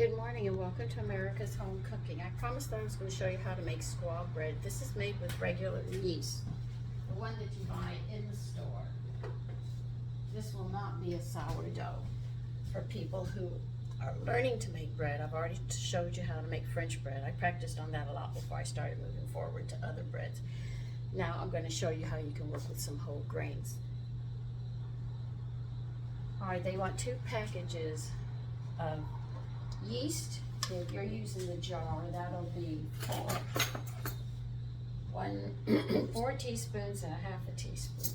Good morning and welcome to America's Home Cooking. I promised that I was going to show you how to make squaw bread. This is made with regular yeast, the one that you buy in the store. This will not be a sourdough for people who are learning to make bread. I've already showed you how to make French bread. I practiced on that a lot before I started moving forward to other breads. Now I'm going to show you how you can work with some whole grains. Alright, they want 2 packages of yeast. If you're using the jar, that'll be 4 teaspoons and a half a teaspoon.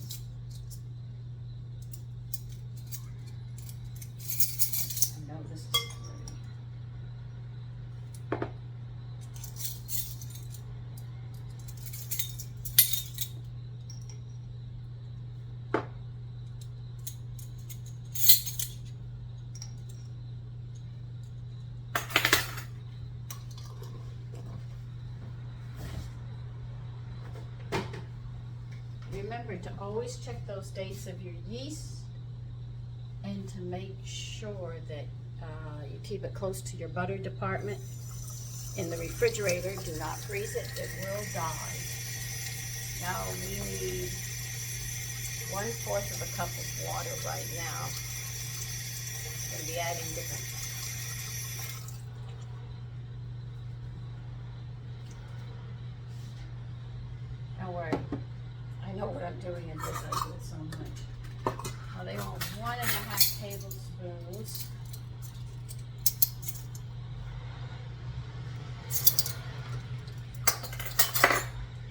I know this is pretty. Remember to always check those dates of your yeast and to make sure that you keep it close to your butter department. In the refrigerator, do not freeze it, it will die. Now we need 1/4 of a cup of water right now. I'm going to be adding different. Don't worry. I know what I'm doing in this, I do it so much. Now they want 1.5 tablespoons.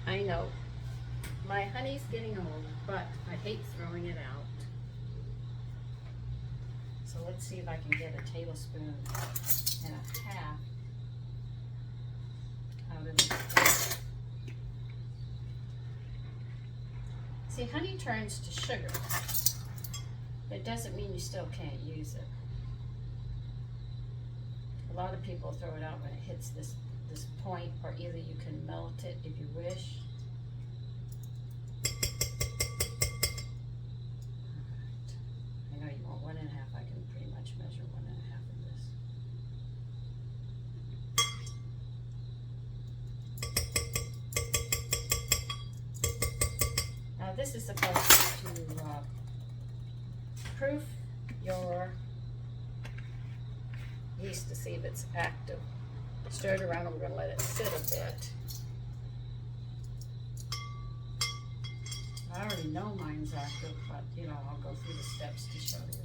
I know, my honey's getting old, but I hate throwing it out. So let's see if I can get 1.5 tablespoons out of this. See, honey turns to sugar. It doesn't mean you still can't use it. A lot of people throw it out when it hits this point, or either you can melt it if you wish. Alright. I know you want 1.5. I can pretty much measure 1.5 of this. Now this is supposed to proof your yeast to see if it's active. Stir it around and we're going to let it sit a bit. I already know mine's active, but you know, I'll go through the steps to show you.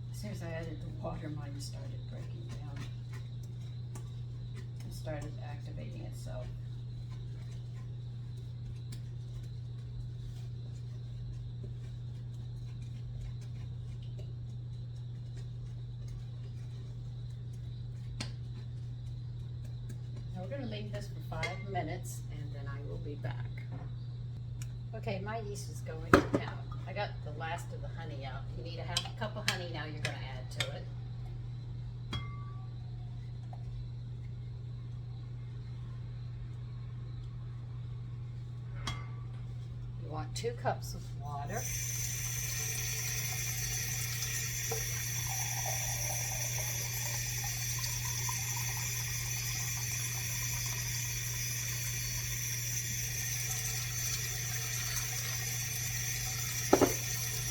As soon as I added the water, mine started breaking down. It started activating itself. Now we're going to leave this for 5 minutes and then I will be back. Okay, my yeast is going down. I got the last of the honey out. You need 1/2 cup of honey now you're going to add to it. You want 2 cups of water.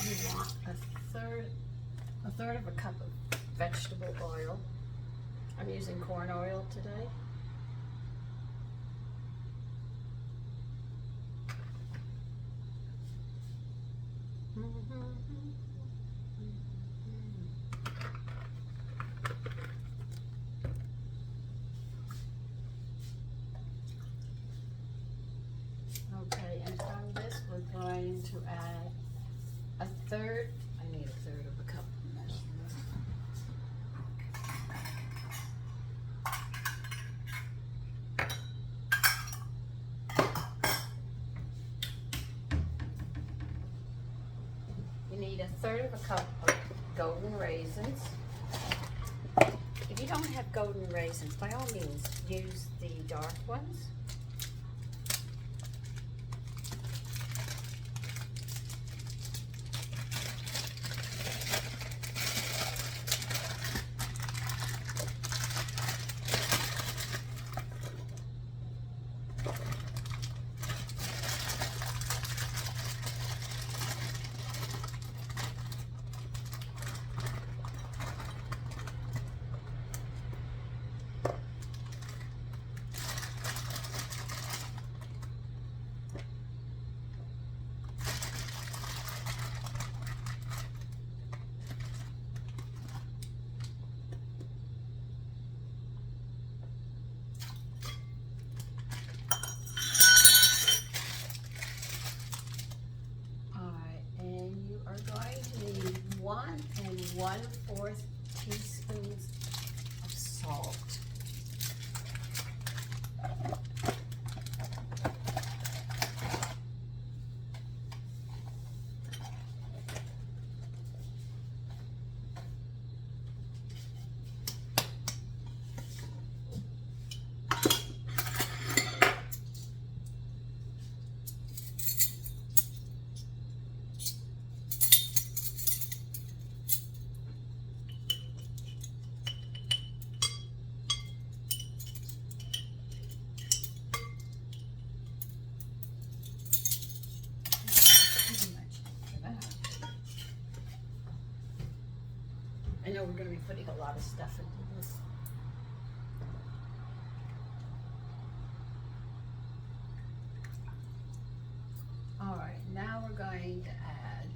You want a third of a cup of vegetable oil. I'm using corn oil today. Okay, and from this we're going to add I need 1/3 of a cup. You need 1/3 of a cup of golden raisins. If you don't have golden raisins, by all means, use the dark ones. Going to need 1 1/4 teaspoons of salt. I know we're going to be putting a lot of stuff into this. All right, now we're going to add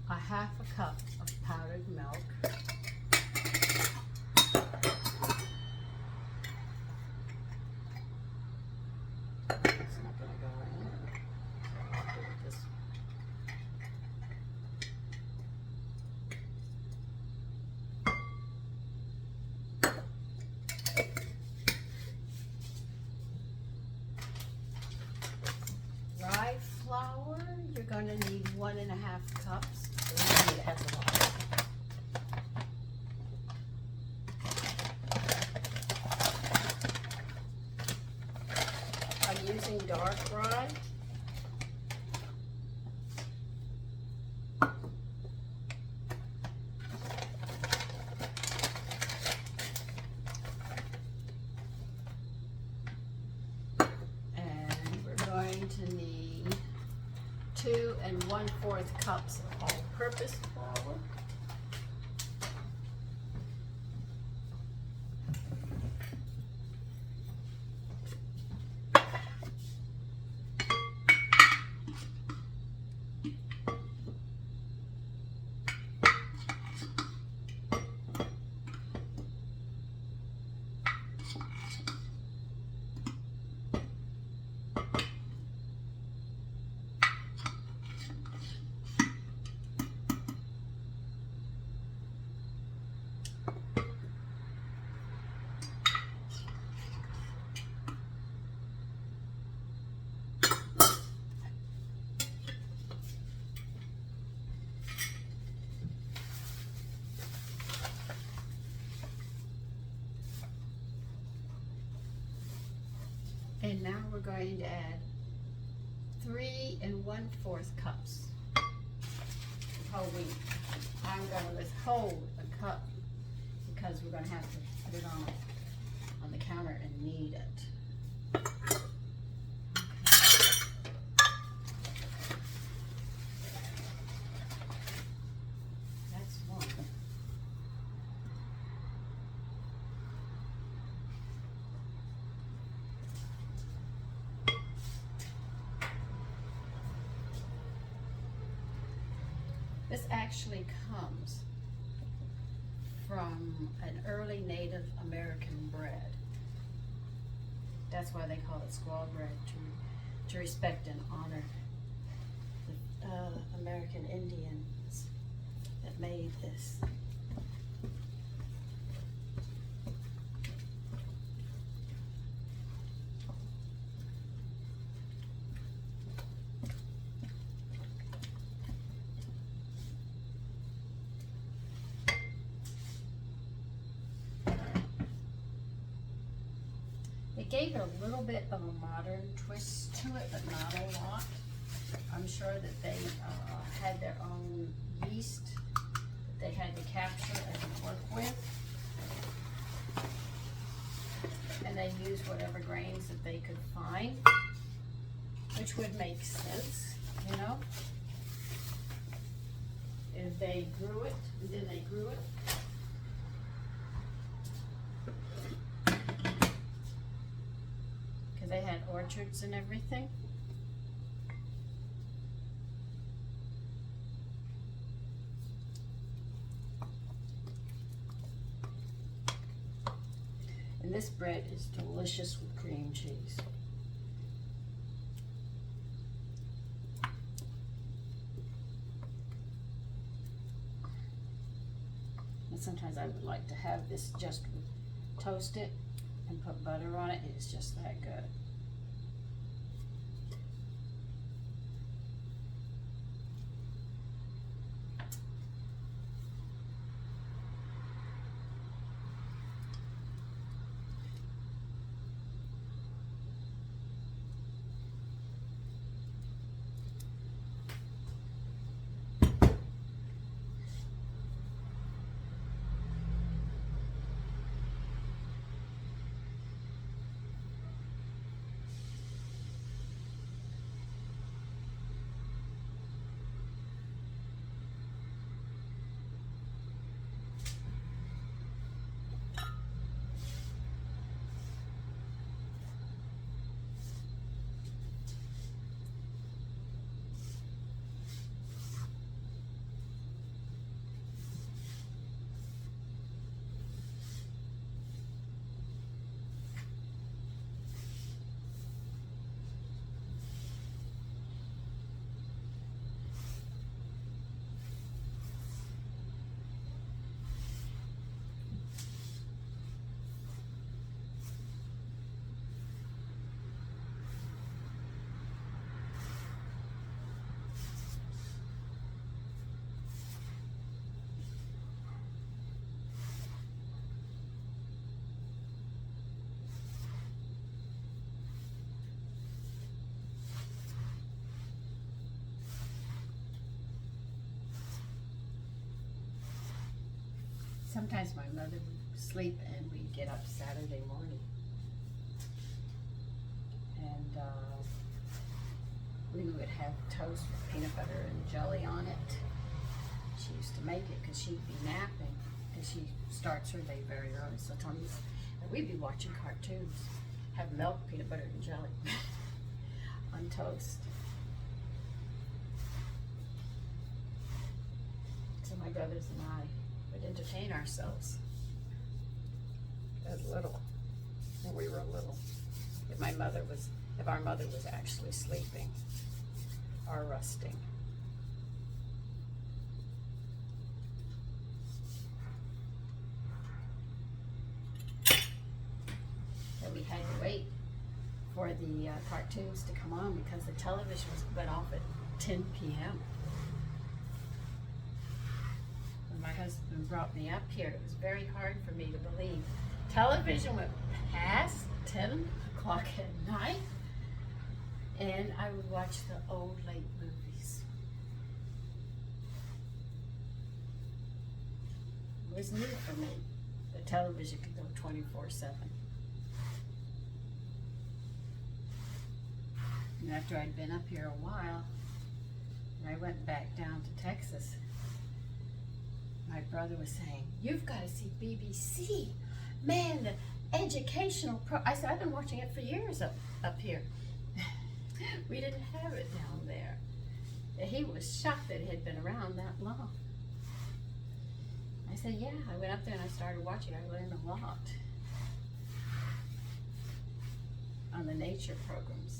1/2 cup of powdered milk. It's not going to go in. So I'll do it this way. Rye flour, you're going to need 1 1/2 cups. So it has a lot. I'm using dark rye. Going to need 2 1/4 cups of all-purpose flour. And now we're going to add 3 1/4 cups of whole wheat. I'm going to withhold a cup because we're going to have to put it on the counter and knead it. That's one. This actually comes from an early Native American bread. That's why they call it Squaw Bread, to respect and honor the American Indians that made this. gave it a little bit of a modern twist to it, but not a lot. I'm sure that they had their own yeast that they had to capture and work with. And they used whatever grains that they could find, which would make sense, you know. If they grew it, and then they grew it. Because they had orchards and everything. And this bread is delicious with cream cheese. And sometimes I would like to have this just toast it and put butter on it. It's just that good. Sometimes my mother would sleep and we'd get up Saturday morning. And we would have toast with peanut butter and jelly on it. She used to make it because she'd be napping, because she starts her day very early. So Tony's, and we'd be watching cartoons, have milk, peanut butter, and jelly on toast. So my brothers and I would entertain ourselves as little, when we were little. If our mother was actually sleeping or resting. And we had to wait for the cartoons to come on because the television went off at 10 p.m. My husband brought me up here. It was very hard for me to believe. Television went past 10 o'clock at night, and I would watch the old late movies. It was new for me. The television could go 24/7. And after I'd been up here a while, and I went back down to Texas, my brother was saying, "You've got to see BBC. Man, the educational I said, "I've been watching it for years up here." We didn't have it down there. He was shocked that it had been around that long. I said, "Yeah, I went up there and I started watching. I learned a lot on the nature programs."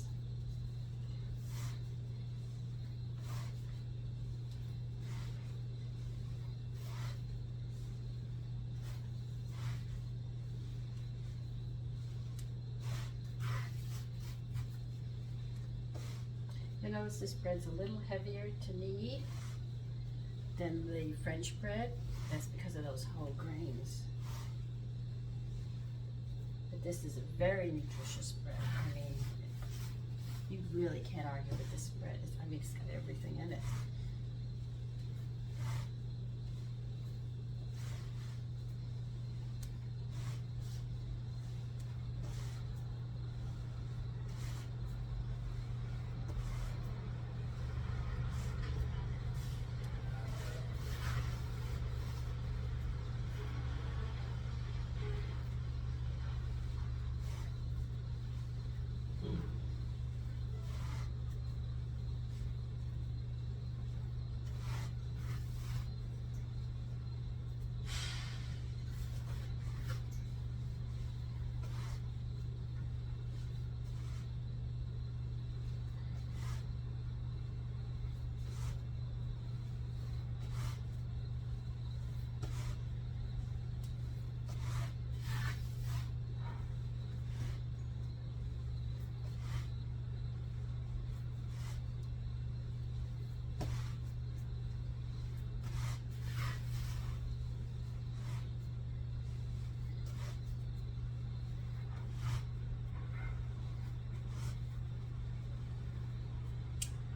You notice this bread's a little heavier to knead than the French bread. That's because of those whole grains. The this is a very nutritious bread. I mean, you really can't argue with this bread. I mean, it's got everything in it.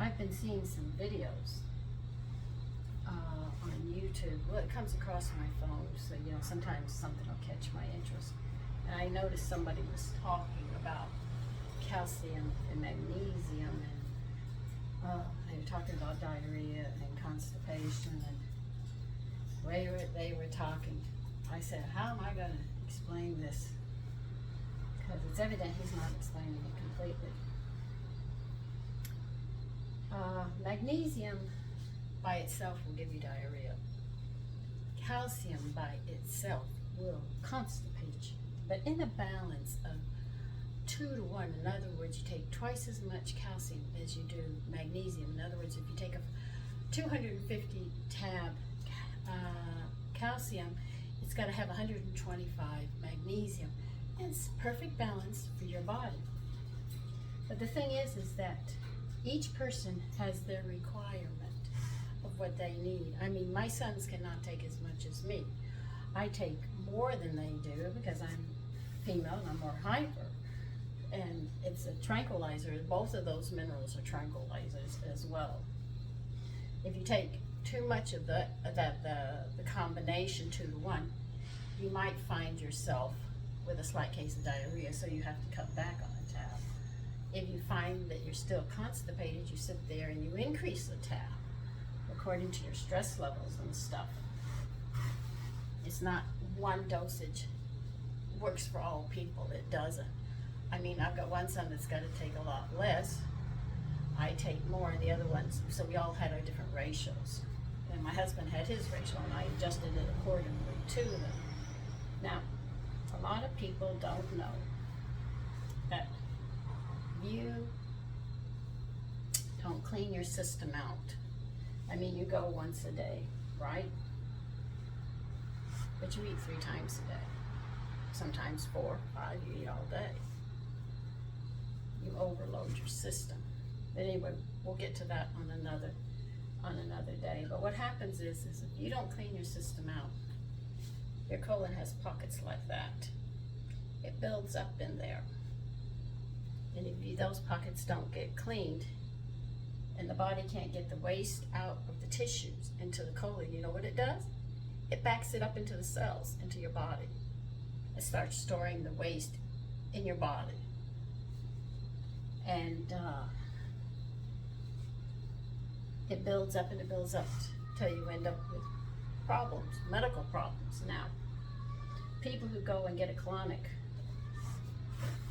I've been seeing some videos on YouTube. Well, it comes across my phone, so you know, sometimes something will catch my interest. And I noticed somebody was talking about calcium and magnesium, and they were talking about diarrhea and constipation, and the way they were talking, I said, how am I going to explain this? Because it's evident he's not explaining it completely. Magnesium by itself will give you diarrhea. Calcium by itself will constipate you. But in a balance of 2 to 1, in other words, you take twice as much calcium as you do magnesium. In other words, if you take a 250 tab calcium, it's got to have 125 magnesium. And it's perfect balance for your body. But the thing is that each person has their requirement of what they need. I mean, my sons cannot take as much as me. I take more than they do because I'm female and I'm more hyper. And it's a tranquilizer. Both of those minerals are tranquilizers as well. If you take too much of the combination 2 to 1, you might find yourself with a slight case of diarrhea, so you have to cut back on the tab. If you find that you're still constipated, you sit there and you increase the tab according to your stress levels and stuff. It's not one dosage works for all people. It doesn't. I mean, I've got one son that's got to take a lot less. I take more, and the other ones, so we all had our different ratios. And my husband had his ratio, and I adjusted it accordingly to them. Now, a lot of people don't know that you don't clean your system out. I mean, you go once a day, right? But you eat 3 times a day. Sometimes 4, 5, you eat all day. You overload your system. But anyway, we'll get to that on another day. But what happens is if you don't clean your system out, your colon has pockets like that. It builds up in there. And if those pockets don't get cleaned, and the body can't get the waste out of the tissues into the colon, you know what it does? It backs it up into the cells, into your body. It starts storing the waste in your body. And it builds up and it builds up till you end up with problems, medical problems. Now, people who go and get a colonic,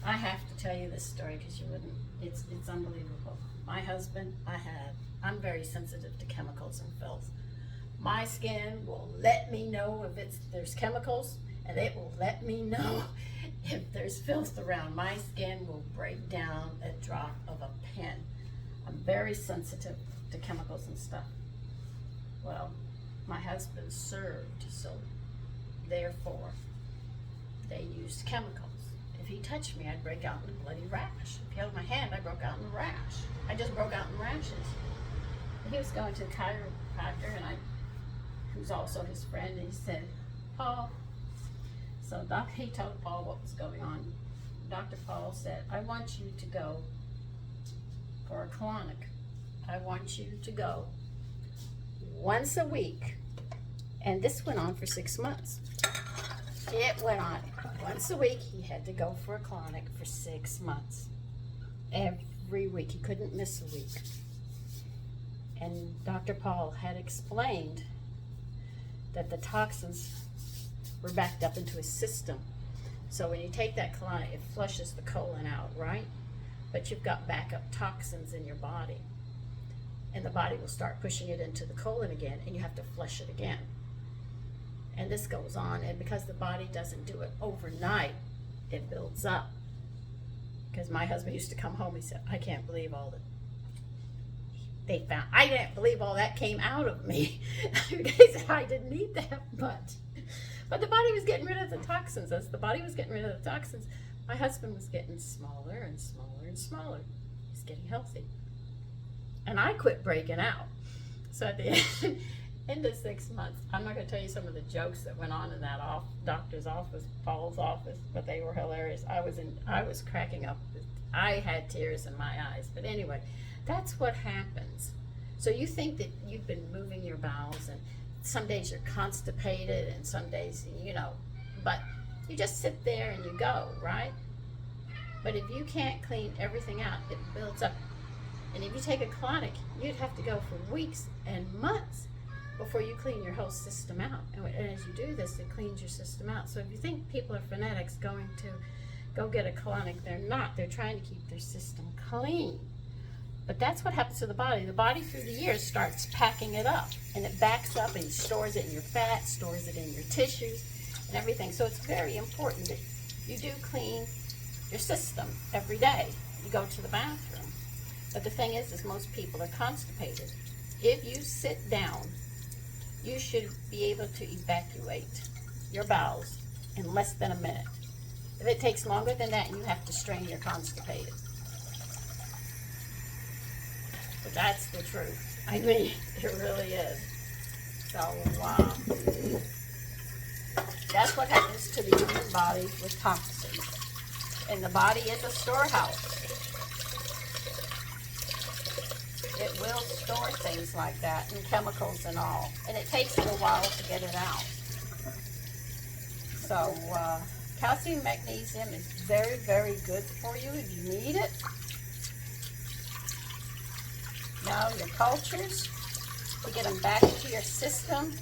I have to tell you this story because you wouldn't, it's unbelievable. My husband, I'm very sensitive to chemicals and filth. My skin will let me know if there's chemicals, and it will let me know if there's filth around. My skin will break down a drop of a pin. I'm very sensitive to chemicals and stuff. Well, my husband served, so therefore they used chemicals. If he touched me, I'd break out in a bloody rash. If he held my hand, I broke out in a rash. I just broke out in rashes. He was going to the chiropractor, and who's also his friend, and he said, Paul, he told Paul what was going on. Dr. Paul said, I want you to go for a colonic. I want you to go once a week. And this went on for 6 months. It went on once a week. He had to go for a colonic for 6 months. Every week. He couldn't miss a week. And Dr. Paul had explained that the toxins were backed up into his system. So when you take that colonic, it flushes the colon out, right? But you've got backup toxins in your body. And the body will start pushing it into the colon again, and you have to flush it again. And this goes on, and because the body doesn't do it overnight, it builds up. Because my husband used to come home, he said, I can't believe all that they found. I didn't believe all that came out of me. He said, I didn't need that much. But the body was getting rid of the toxins. As the body was getting rid of the toxins, my husband was getting smaller and smaller and smaller. He's getting healthy. And I quit breaking out. So at the end of 6 months, I'm not going to tell you some of the jokes that went on in that doctor's office, Paul's office, but they were hilarious. I was cracking up. I had tears in my eyes. But anyway, that's what happens. So you think that you've been moving your bowels, and some days you're constipated and some days, but you just sit there and you go, right? But if you can't clean everything out, it builds up. And if you take a colonic, you'd have to go for weeks and months before you clean your whole system out. And as you do this, it cleans your system out. So if you think people are fanatics going to go get a colonic, they're not. They're trying to keep their system clean. But that's what happens to the body. The body through the years starts packing it up, and it backs up and stores it in your fat, stores it in your tissues and everything. So it's very important that you do clean your system every day. You go to the bathroom. But the thing is most people are constipated. If you sit down, you should be able to evacuate your bowels in less than a minute. If it takes longer than that, you have to strain, you're constipated. But that's the truth. I mean, it really is. So, that's what happens to the human body with toxins. And the body is a storehouse. It will store things like that, and chemicals and all. And it takes a little while to get it out. So, calcium, magnesium is very, very good for you if you need it. Now, your cultures, to get them back into your system,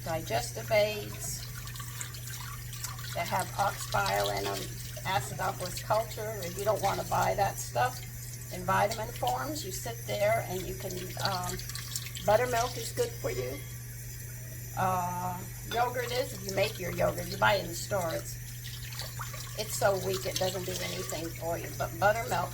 digestive aids that have ox bile in them, acidophilus culture, if you don't want to buy that stuff. In vitamin forms, you sit there and you can, buttermilk is good for you. Yogurt is, if you make your yogurt, you buy it in the store, it's so weak it doesn't do anything for you. But buttermilk,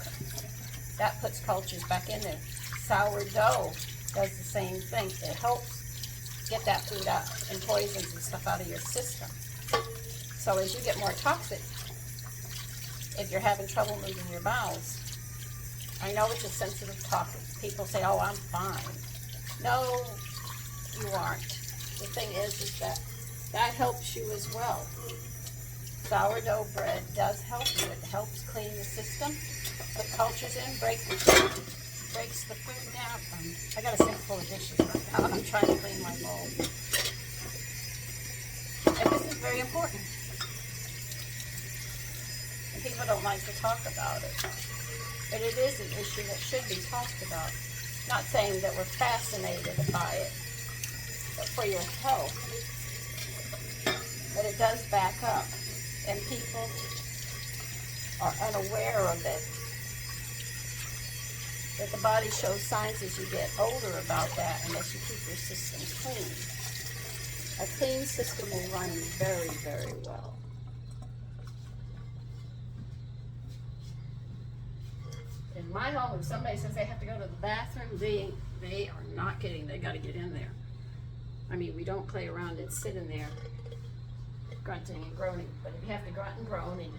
that puts cultures back in there. Sourdough does the same thing. It helps get that food out and poisons and stuff out of your system. So as you get more toxic, if you're having trouble moving your bowels, I know it's a sensitive topic. People say, oh, I'm fine. No, you aren't. The thing is that helps you as well. Sourdough bread does help you. It helps clean the system, put cultures in, breaks the food down. I got a sink full of dishes right now. I'm trying to clean my bowl. And this is very important. And people don't like to talk about it. But it is an issue that should be talked about. Not saying that we're fascinated by it, but for your health. But it does back up, and people are unaware of it. That the body shows signs as you get older about that, unless you keep your system clean. A clean system will run very, very well. In my home, if somebody says they have to go to the bathroom, they are not kidding. They got to get in there. I mean, we don't play around and sit in there grunting and groaning. But if you have to grunt and groan, and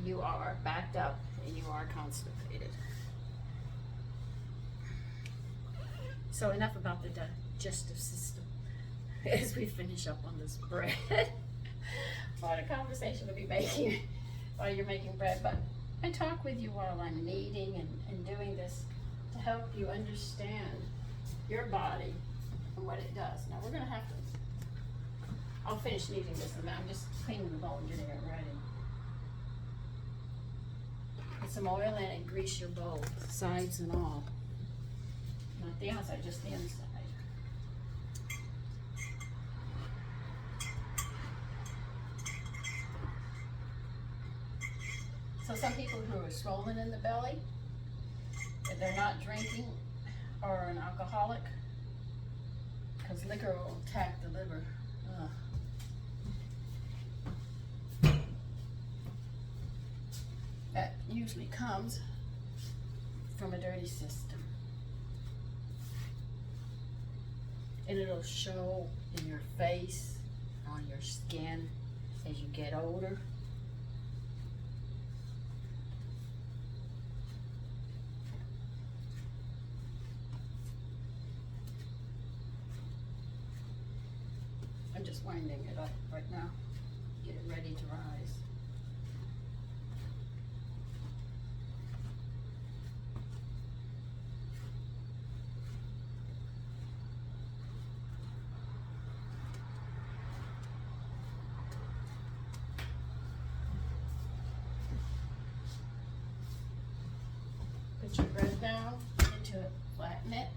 you are backed up and you are constipated. So enough about the digestive system as we finish up on this bread. What a conversation to be making. while you're making bread, but I talk with you while I'm kneading and doing this to help you understand your body and what it does. Now we're gonna have to, I'll finish kneading this in a minute. I'm just cleaning the bowl and getting it ready. Put some oil in it and grease your bowl, sides and all. Not the outside, just the inside. So some people who are swollen in the belly, if they're not drinking or an alcoholic, because liquor will attack the liver. That usually comes from a dirty system. And it'll show in your face, on your skin as you get older. I'm just winding it up right now. Get it ready to rise. Put your bread down into it, flatten it,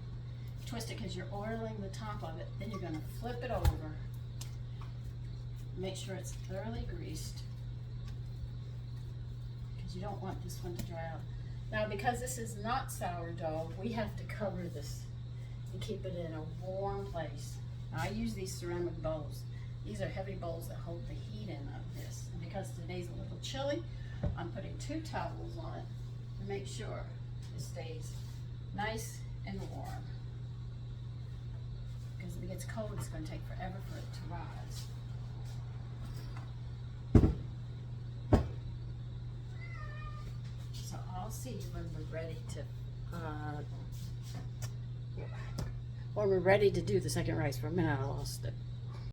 twist it because you're oiling the top of it. Then you're going to flip it over. Make sure it's thoroughly greased because you don't want this one to dry out. Now because this is not sourdough, we have to cover this and keep it in a warm place. Now, I use these ceramic bowls. These are heavy bowls that hold the heat in of this. And because today's a little chilly, I'm putting 2 towels on it to make sure it stays nice and warm. Because if it gets cold, it's going to take forever for it to rise. So I'll see you when we're ready to do the second rice. For a minute I lost it.